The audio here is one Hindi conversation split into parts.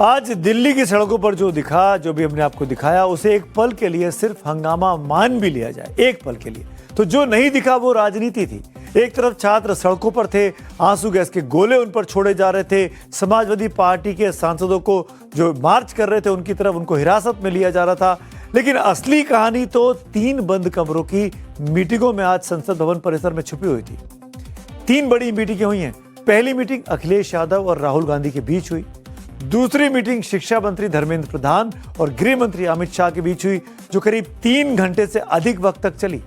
आज दिल्ली की सड़कों पर जो दिखा, जो भी हमने आपको दिखाया, उसे एक पल के लिए सिर्फ हंगामा मान भी लिया जाए, एक पल के लिए, तो जो नहीं दिखा वो राजनीति थी। एक तरफ छात्र सड़कों पर थे, आंसू गैस के गोले उन पर छोड़े जा रहे थे, समाजवादी पार्टी के सांसदों को जो मार्च कर रहे थे उनकी तरफ उनको हिरासत में लिया जा रहा था। लेकिन असली कहानी तो 3 बंद कमरों की मीटिंगों में आज संसद भवन परिसर में छुपी हुई थी। 3 बड़ी मीटिंगें हुई हैं। पहली मीटिंग अखिलेश यादव और राहुल गांधी के बीच हुई। दूसरी मीटिंग शिक्षा मंत्री धर्मेंद्र प्रधान और गृह मंत्री अमित शाह के बीच हुई, जो करीब 3 घंटे से अधिक वक्त तक चली।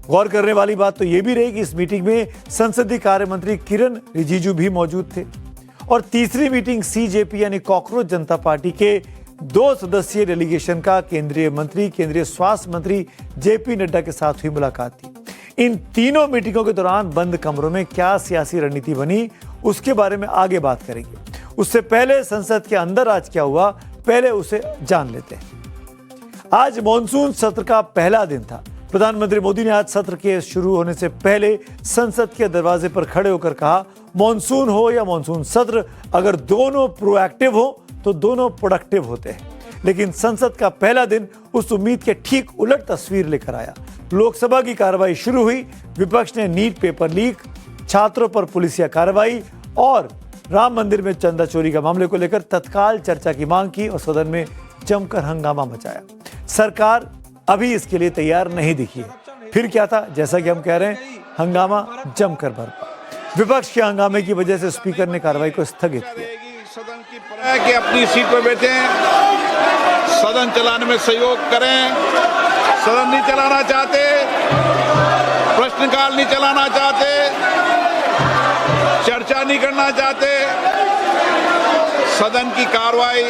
गौर करने वाली बात तो यह भी रही कि इस मीटिंग में संसदीय कार्य मंत्री किरण रिजिजू भी मौजूद थे। और तीसरी मीटिंग सीजेपी यानी कॉकरोच जनता पार्टी के 2 सदस्यीय डेलीगेशन का केंद्रीय मंत्री, केंद्रीय स्वास्थ्य मंत्री जेपी नड्डा के साथ हुई मुलाकात थी। इन तीनों मीटिंगों के दौरान बंद कमरों में क्या सियासी रणनीति बनी, उसके बारे में आगे बात करेंगे। उससे पहले संसद के अंदर आज क्या हुआ, पहले उसे जान लेते हैं। आज मॉनसून सत्र का पहला दिन था। प्रधानमंत्री मोदी ने आज सत्र के शुरू होने से पहले संसद के दरवाजे पर खड़े होकर कहा, मॉनसून हो या मॉनसून सत्र, अगर दोनों प्रोएक्टिव हो तो दोनों प्रोडक्टिव होते हैं। लेकिन संसद का पहला दिन उस उम्मीद के ठीक उलट तस्वीर लेकर आया। लोकसभा की कार्रवाई शुरू हुई। विपक्ष ने नीट पेपर लीक, छात्रों पर पुलिसिया कार्रवाई और राम मंदिर में चंदा चोरी का मामले को लेकर तत्काल चर्चा की मांग की और सदन में जमकर हंगामा मचाया। सरकार अभी इसके लिए तैयार नहीं दिखी है। फिर क्या था, जैसा कि हम कह रहे हैं, हंगामा जमकर बरपा। विपक्ष के हंगामे की वजह से स्पीकर ने कार्रवाई को स्थगित किया। सदन की परंपरा है कि अपनी सीट पर बैठें, सदन चलाने में सहयोग करें। सदन नहीं चलाना चाहते, प्रश्नकाल नहीं चलाना चाहते, चर्चा नहीं करना चाहते, सदन की कार्रवाई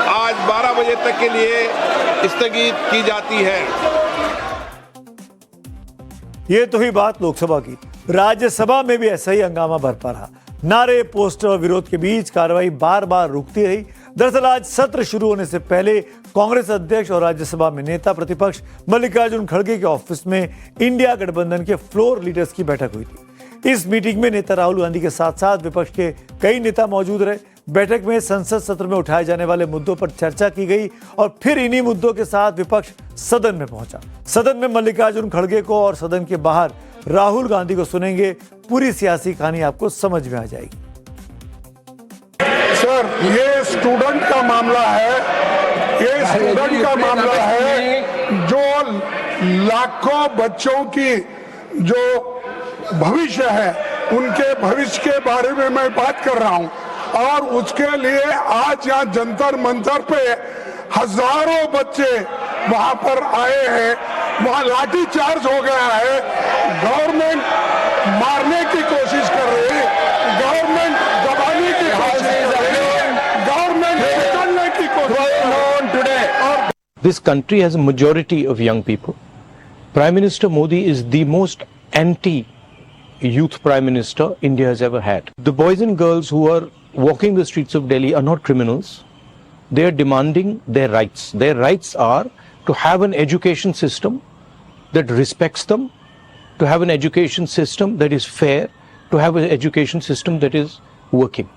आज 12 बजे तक के लिए स्थगित की जाती है। ये तो ही बात लोकसभा की। राज्यसभा में भी ऐसा ही हंगामा बरपा रहा। नारे, पोस्टर और विरोध के बीच कार्रवाई बार बार रुकती रही। दरअसल आज सत्र शुरू होने से पहले कांग्रेस अध्यक्ष और राज्यसभा में नेता प्रतिपक्ष मल्लिकार्जुन खड़गे के ऑफिस में इंडिया गठबंधन के फ्लोर लीडर्स की बैठक हुई थी। इस मीटिंग में नेता राहुल गांधी के साथ साथ विपक्ष के कई नेता मौजूद रहे। बैठक में संसद सत्र में उठाए जाने वाले मुद्दों पर चर्चा की गई और फिर इन्हीं मुद्दों के साथ विपक्ष सदन में पहुंचा। सदन में मल्लिकार्जुन खड़गे को और सदन के बाहर राहुल गांधी को सुनेंगे। पूरी सियासी कहानी आपको समझ में आ जाएगी। सर, ये स्टूडेंट का मामला है, ये स्टूडेंट का मामला है जो लाखों बच्चों की जो भविष्य है, उनके भविष्य के बारे में मैं बात कर रहा हूं। और उसके लिए आज यहाँ जंतर मंतर पे हजारों बच्चे वहां पर आए हैं। वहां लाठी चार्ज हो गया है। गवर्नमेंट मारने की कोशिश कर रही है, गवर्नमेंट दबाने की कोशिश कर रही है, गवर्नमेंट पकड़ने की कोशिश कर रही है। This country has a majority of young people. Prime Minister Modi is the most anti-youth Prime Minister India has ever had. The boys and girls who are walking the streets of Delhi are not criminals. They are demanding their rights. Their rights are to have an education system that respects them, to have an education system that is fair, to have an education system that is working.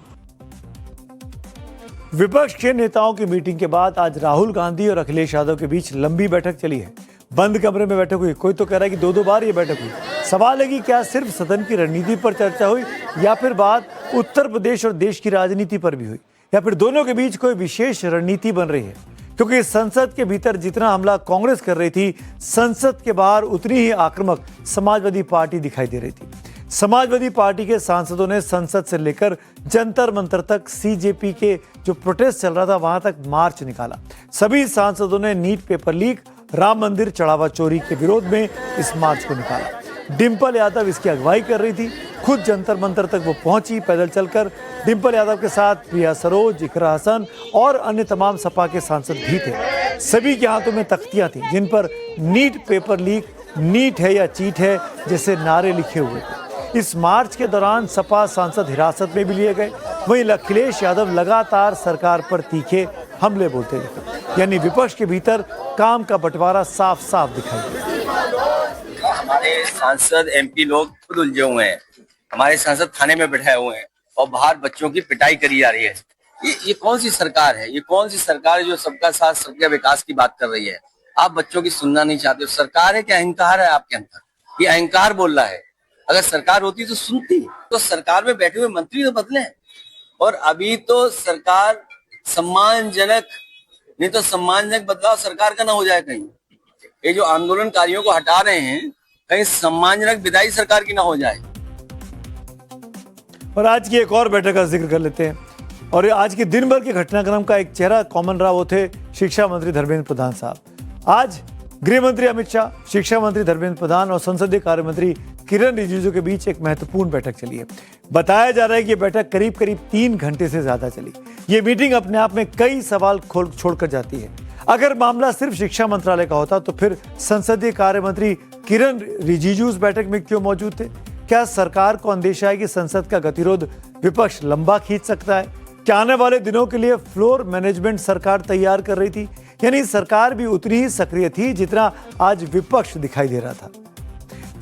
विपक्ष के नेताओं की मीटिंग के बाद आज राहुल गांधी और अखिलेश यादव के बीच लंबी बैठक चली है। बंद कमरे में बैठक हुई। कोई तो कह रहा है कि 2-2 बार ये बैठक हुई। सवाल है कि क्या सिर्फ सदन की रणनीति पर चर्चा हुई या फिर बात उत्तर प्रदेश और देश की राजनीति पर भी हुई, या फिर दोनों के बीच कोई विशेष रणनीति बन रही है। क्योंकि संसद के भीतर जितना हमला कांग्रेस कर रही थी, संसद के बाहर उतनी ही आक्रामक समाजवादी पार्टी दिखाई दे रही थी। समाजवादी पार्टी के सांसदों ने संसद से लेकर जंतर मंतर तक सीजेपी के जो प्रोटेस्ट चल रहा था वहां तक मार्च निकाला। सभी सांसदों ने नीट पेपर लीक, राम मंदिर चढ़ावा चोरी के विरोध में इस मार्च को निकाला। डिंपल यादव इसकी अगुवाई कर रही थी। खुद जंतर मंतर तक वो पहुंची पैदल चलकर। डिंपल यादव के साथ प्रिया सरोज, इकरा हसन और अन्य तमाम सपा के सांसद भी थे। सभी के हाथों में तख्तियां थी जिन पर नीट पेपर लीक, नीट है या चीट है जैसे नारे लिखे हुए थे। इस मार्च के दौरान सपा सांसद हिरासत में भी लिए गए। वहीं अखिलेश यादव लगातार सरकार पर तीखे हमले बोलते दिखे। यानी विपक्ष के भीतर काम का बंटवारा साफ साफ दिखाई दिया। हमारे सांसद एमपी लोग खुद उलझे हुए हैं। हमारे सांसद थाने में बैठाए हुए हैं और बाहर बच्चों की पिटाई करी जा रही है। ये कौन सी सरकार है? ये कौन सी सरकार है जो सबका साथ सबका विकास की बात कर रही है? आप बच्चों की सुनना नहीं चाहते हो। सरकार है कि अहंकार है आपके अंदर? ये अहंकार बोल रहा है। अगर सरकार होती तो सुनती। तो सरकार में बैठे हुए मंत्री तो बदले, और अभी तो सरकार सम्मानजनक, नहीं तो सम्मानजनक बदलाव सरकार का ना हो जाए कहीं। ये जो आंदोलनकारियों को हटा रहे हैं, कहीं सम्मानजनक विदाई सरकार की ना हो जाए। और आज की एक और बैठक का जिक्र कर लेते हैं। और आज के दिन भर के घटनाक्रम का एक चेहरा कॉमन रहा, वो थे शिक्षा मंत्री धर्मेंद्र प्रधान साहब। आज गृह मंत्री अमित शाह, शिक्षा मंत्री धर्मेंद्र प्रधान और संसदीय कार्य मंत्री किरण रिजिजू के बीच एक महत्वपूर्ण बैठक चली है। बताया जा रहा है कि यह बैठक करीब 3 घंटे से ज्यादा चली। ये मीटिंग अपने आप में कई सवाल छोड़कर जाती है। अगर मामला सिर्फ शिक्षा मंत्रालय का होता तो फिर संसदीय कार्य मंत्री किरण रिजिजू उस बैठक में क्यों मौजूद थे? क्या सरकार को अंदेशा है कि संसद का गतिरोध विपक्ष लंबा खींच सकता है? क्या आने वाले दिनों के लिए फ्लोर मैनेजमेंट सरकार तैयार कर रही थी? यानी सरकार भी उतनी ही सक्रिय थी जितना आज विपक्ष दिखाई दे रहा था।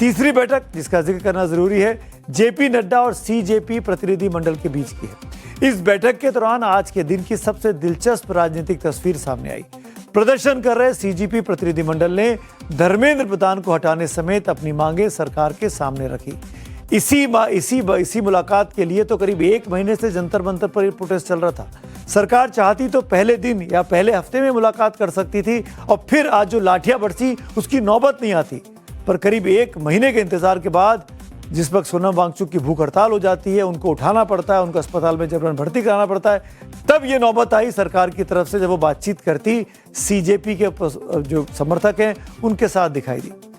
तीसरी बैठक जिसका जिक्र करना जरूरी है, जेपी नड्डा और सीजेपी प्रतिनिधि मंडल के बीच की है। इस बैठक के दौरान आज के दिन की सबसे दिलचस्प राजनीतिक तस्वीर सामने आई। प्रदर्शन कर रहे सीजीपी प्रतिनिधि मंडल ने धर्मेंद्र प्रधान को हटाने समेत अपनी मांगे सरकार के सामने रखी। इसी मुलाकात के लिए तो करीब 1 महीने से जंतर मंतर पर प्रोटेस्ट चल रहा था। सरकार चाहती तो पहले दिन या पहले हफ्ते में मुलाकात कर सकती थी और फिर आज जो लाठियां बरसी उसकी नौबत नहीं आती। पर करीब 1 महीने के इंतजार के बाद जिस वक्त सोनम वांगचुक की भूख हड़ताल हो जाती है, उनको उठाना पड़ता है, उनको अस्पताल में जबरन भर्ती कराना पड़ता है, तब ये नौबत आई सरकार की तरफ से जब वो बातचीत करती सीजेपी के जो समर्थक हैं उनके साथ दिखाई दी।